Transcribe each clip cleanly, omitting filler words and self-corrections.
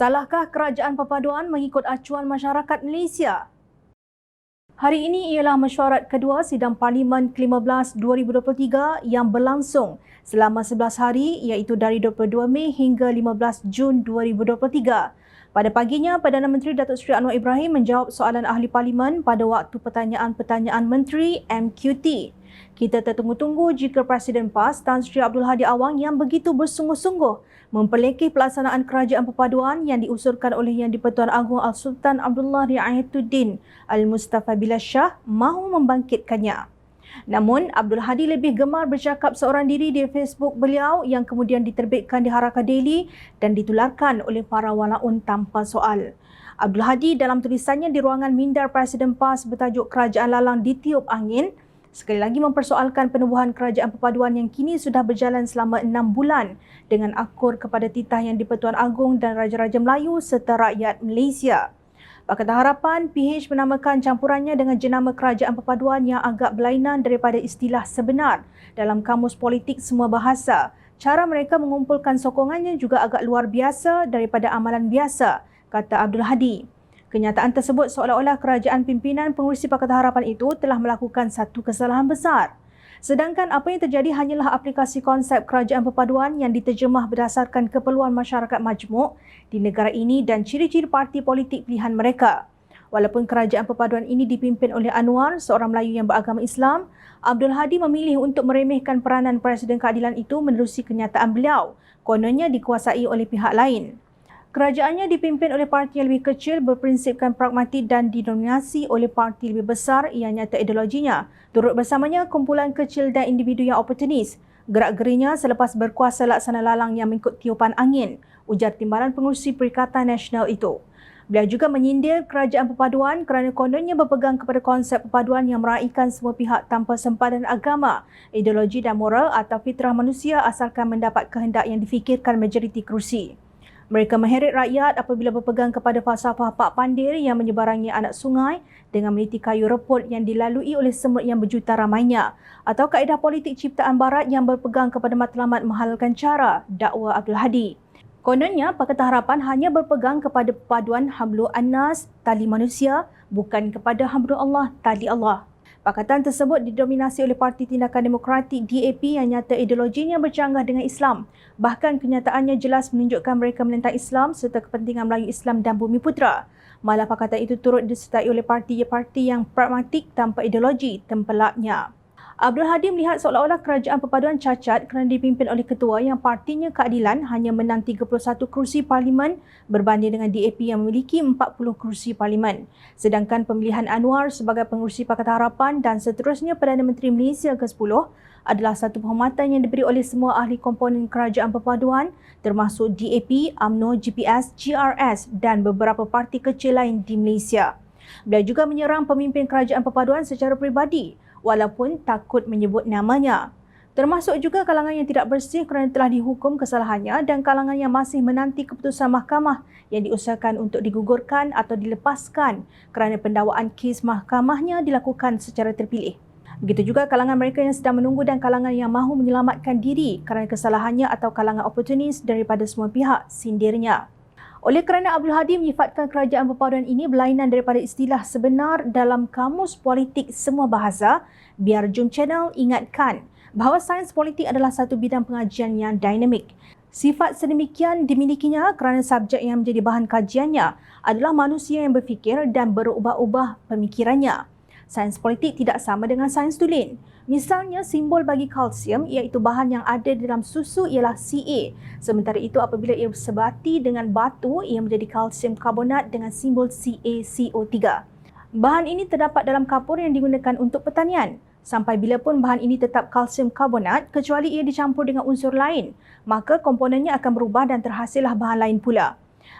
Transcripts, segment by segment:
Salahkah kerajaan perpaduan mengikut acuan masyarakat Malaysia? Hari ini ialah mesyuarat kedua sidang Parlimen ke-15 2023 yang berlangsung selama 11 hari iaitu dari 22 Mei hingga 15 Jun 2023. Pada paginya, Perdana Menteri Datuk Seri Anwar Ibrahim menjawab soalan ahli parlimen pada waktu pertanyaan-pertanyaan menteri MQT. Kita tertunggu-tunggu jika Presiden PAS Tan Sri Abdul Hadi Awang yang begitu bersungguh-sungguh memperlekeh pelaksanaan kerajaan perpaduan yang diusulkan oleh Yang di-Pertuan Agong Al-Sultan Abdullah Riayatuddin Al-Mustafa Billah Shah mahu membangkitkannya. Namun, Abdul Hadi lebih gemar bercakap seorang diri di Facebook beliau yang kemudian diterbitkan di Haraka Daily dan ditularkan oleh para walaun tanpa soal. Abdul Hadi dalam tulisannya di ruangan mindar Presiden PAS bertajuk Kerajaan Lalang Ditiup Angin, sekali lagi mempersoalkan penubuhan kerajaan perpaduan yang kini sudah berjalan selama 6 bulan dengan akur kepada titah Yang di-Pertuan Agong dan Raja-Raja Melayu serta rakyat Malaysia. Pakatan Harapan PH menamakan campurannya dengan jenama kerajaan perpaduan yang agak berlainan daripada istilah sebenar dalam kamus politik semua bahasa. Cara mereka mengumpulkan sokongannya juga agak luar biasa daripada amalan biasa, kata Abdul Hadi. Kenyataan tersebut seolah-olah kerajaan pimpinan pengurusi Pakatan Harapan itu telah melakukan satu kesalahan besar. Sedangkan apa yang terjadi hanyalah aplikasi konsep kerajaan perpaduan yang diterjemah berdasarkan keperluan masyarakat majmuk di negara ini dan ciri-ciri parti politik pilihan mereka. Walaupun kerajaan perpaduan ini dipimpin oleh Anwar, seorang Melayu yang beragama Islam, Abdul Hadi memilih untuk meremehkan peranan Presiden Keadilan itu menerusi kenyataan beliau, kononnya dikuasai oleh pihak lain. Kerajaannya dipimpin oleh parti yang lebih kecil, berprinsipkan pragmatik dan didominasi oleh parti lebih besar yang nyata ideologinya. Turut bersamanya kumpulan kecil dan individu yang oportunis. Gerak-gerinya selepas berkuasa laksana lalang yang mengikut tiupan angin, ujar Timbalan Pengurusi Perikatan Nasional itu. Beliau juga menyindir kerajaan perpaduan kerana kononnya berpegang kepada konsep perpaduan yang meraihkan semua pihak tanpa sempadan agama, ideologi dan moral atau fitrah manusia asalkan mendapat kehendak yang difikirkan majoriti kerusi. Mereka mengheret rakyat apabila berpegang kepada falsafah Pak Pandir yang menyebarangi anak sungai dengan meniti kayu reput yang dilalui oleh semut yang berjuta ramainya, atau kaedah politik ciptaan barat yang berpegang kepada matlamat menghalalkan cara, dakwa Abdul Hadi. Kononnya, Pakatan Harapan hanya berpegang kepada perpaduan Hablul Annas, tali manusia, bukan kepada Hablul Allah, tali Allah. Pakatan tersebut didominasi oleh Parti Tindakan Demokratik DAP yang nyata ideologinya bercanggah dengan Islam. Bahkan kenyataannya jelas menunjukkan mereka menentang Islam serta kepentingan Melayu Islam dan Bumi Putera. Malah pakatan itu turut disertai oleh parti-parti yang pragmatik tanpa ideologi tempelaknya. Abdul Hadi melihat seolah-olah kerajaan perpaduan cacat kerana dipimpin oleh ketua yang partinya Keadilan hanya menang 31 kerusi parlimen berbanding dengan DAP yang memiliki 40 kerusi parlimen. Sedangkan pemilihan Anwar sebagai pengurusi Pakatan Harapan dan seterusnya Perdana Menteri Malaysia ke-10 adalah satu penghormatan yang diberi oleh semua ahli komponen kerajaan perpaduan termasuk DAP, UMNO, GPS, GRS dan beberapa parti kecil lain di Malaysia. Beliau juga menyerang pemimpin kerajaan perpaduan secara peribadi walaupun takut menyebut namanya. Termasuk juga kalangan yang tidak bersih kerana telah dihukum kesalahannya dan kalangan yang masih menanti keputusan mahkamah yang diusahakan untuk digugurkan atau dilepaskan kerana pendakwaan kes mahkamahnya dilakukan secara terpilih. Begitu juga kalangan mereka yang sedang menunggu dan kalangan yang mahu menyelamatkan diri kerana kesalahannya atau kalangan oportunis daripada semua pihak, sindirnya. Oleh kerana Abdul Hadi menyifatkan kerajaan perpaduan ini berlainan daripada istilah sebenar dalam kamus politik semua bahasa, biar Jom Channel ingatkan bahawa sains politik adalah satu bidang pengajian yang dinamik. Sifat sedemikian dimilikinya kerana subjek yang menjadi bahan kajiannya adalah manusia yang berfikir dan berubah-ubah pemikirannya. Sains politik tidak sama dengan sains tulen. Misalnya, simbol bagi kalsium iaitu bahan yang ada dalam susu ialah Ca. Sementara itu, apabila ia bersebati dengan batu, ia menjadi kalsium karbonat dengan simbol CaCO3. Bahan ini terdapat dalam kapur yang digunakan untuk pertanian. Sampai bila pun bahan ini tetap kalsium karbonat, kecuali ia dicampur dengan unsur lain, maka komponennya akan berubah dan terhasillah bahan lain pula.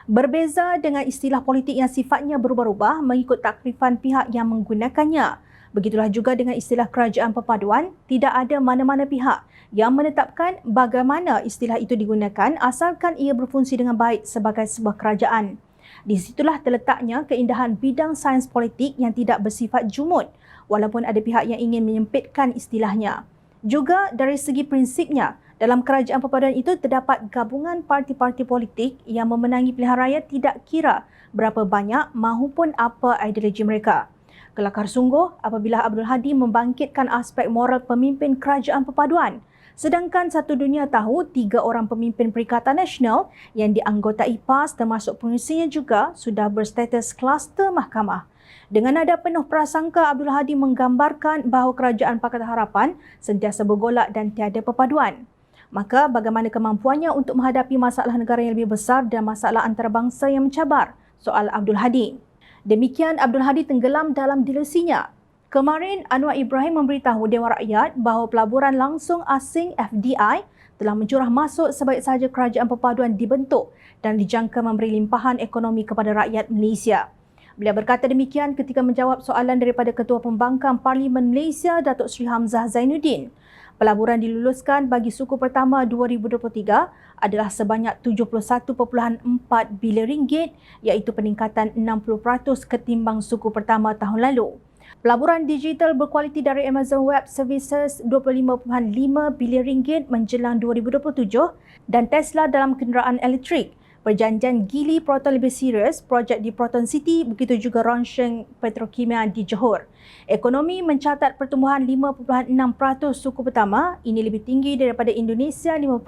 Berbeza dengan istilah politik yang sifatnya berubah-ubah mengikut takrifan pihak yang menggunakannya. Begitulah juga dengan istilah kerajaan perpaduan, tidak ada mana-mana pihak yang menetapkan bagaimana istilah itu digunakan asalkan ia berfungsi dengan baik sebagai sebuah kerajaan. Di situlah terletaknya keindahan bidang sains politik yang tidak bersifat jumud, walaupun ada pihak yang ingin menyempitkan istilahnya. Juga dari segi prinsipnya, Dalam kerajaan perpaduan itu terdapat gabungan parti-parti politik yang memenangi pilihan raya tidak kira berapa banyak mahupun apa ideologi mereka. Kelakar sungguh apabila Abdul Hadi membangkitkan aspek moral pemimpin kerajaan perpaduan. Sedangkan satu dunia tahu 3 orang pemimpin Perikatan Nasional yang dianggotai PAS termasuk pengerusinya juga sudah berstatus kluster mahkamah. Dengan nada penuh prasangka, Abdul Hadi menggambarkan bahawa kerajaan Pakatan Harapan sentiasa bergolak dan tiada perpaduan. Maka bagaimana kemampuannya untuk menghadapi masalah negara yang lebih besar dan masalah antarabangsa yang mencabar? Soal Abdul Hadi. Demikian Abdul Hadi tenggelam dalam delusinya. Kemarin, Anwar Ibrahim memberitahu Dewan Rakyat bahawa pelaburan langsung asing FDI telah mencurah masuk sebaik sahaja kerajaan perpaduan dibentuk dan dijangka memberi limpahan ekonomi kepada rakyat Malaysia. Beliau berkata demikian ketika menjawab soalan daripada Ketua Pembangkang Parlimen Malaysia, Datuk Seri Hamzah Zainuddin. Pelaburan diluluskan bagi suku pertama 2023 adalah sebanyak 71.4 bilion ringgit iaitu peningkatan 60% ketimbang suku pertama tahun lalu. Pelaburan digital berkualiti dari Amazon Web Services 25.5 bilion ringgit menjelang 2027 dan Tesla dalam kenderaan elektrik. Perjanjian Gili Proton lebih serius, projek di Proton City, begitu juga Rongsheng Petrokimia di Johor. Ekonomi mencatat pertumbuhan 5.6% suku pertama, ini lebih tinggi daripada Indonesia 5%,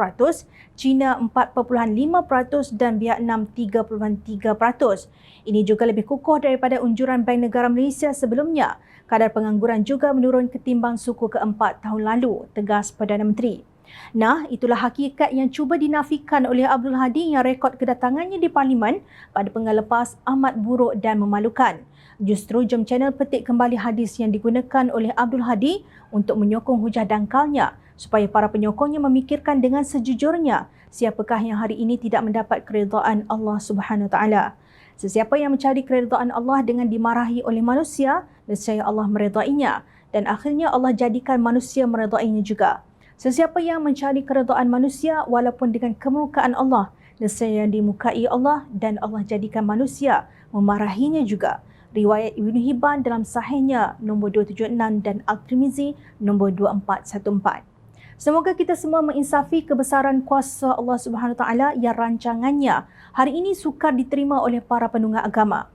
China 4.5% dan Vietnam 3.3%. Ini juga lebih kukuh daripada unjuran Bank Negara Malaysia sebelumnya. Kadar pengangguran juga menurun ketimbang suku keempat tahun lalu, tegas Perdana Menteri. Nah, itulah hakikat yang cuba dinafikan oleh Abdul Hadi yang rekod kedatangannya di Parlimen pada penggal lepas amat buruk dan memalukan. Justru Jom Channel petik kembali hadis yang digunakan oleh Abdul Hadi untuk menyokong hujah dangkalnya supaya para penyokongnya memikirkan dengan sejujurnya siapakah yang hari ini tidak mendapat keridaan Allah Subhanahu Wa Taala. Sesiapa yang mencari keridaan Allah dengan dimarahi oleh manusia, nescaya Allah meredainya dan akhirnya Allah jadikan manusia meredainya juga. Sesiapa yang mencari keredaan manusia walaupun dengan kemurkaan Allah, nescaya yang dimukai Allah dan Allah jadikan manusia memarahinya juga. Riwayat Ibn Hibban dalam sahihnya nombor 276 dan Al-Tirmizi nombor 2414. Semoga kita semua menginsafi kebesaran kuasa Allah Subhanahu Wa Taala yang rancangannya hari ini sukar diterima oleh para penunggang agama.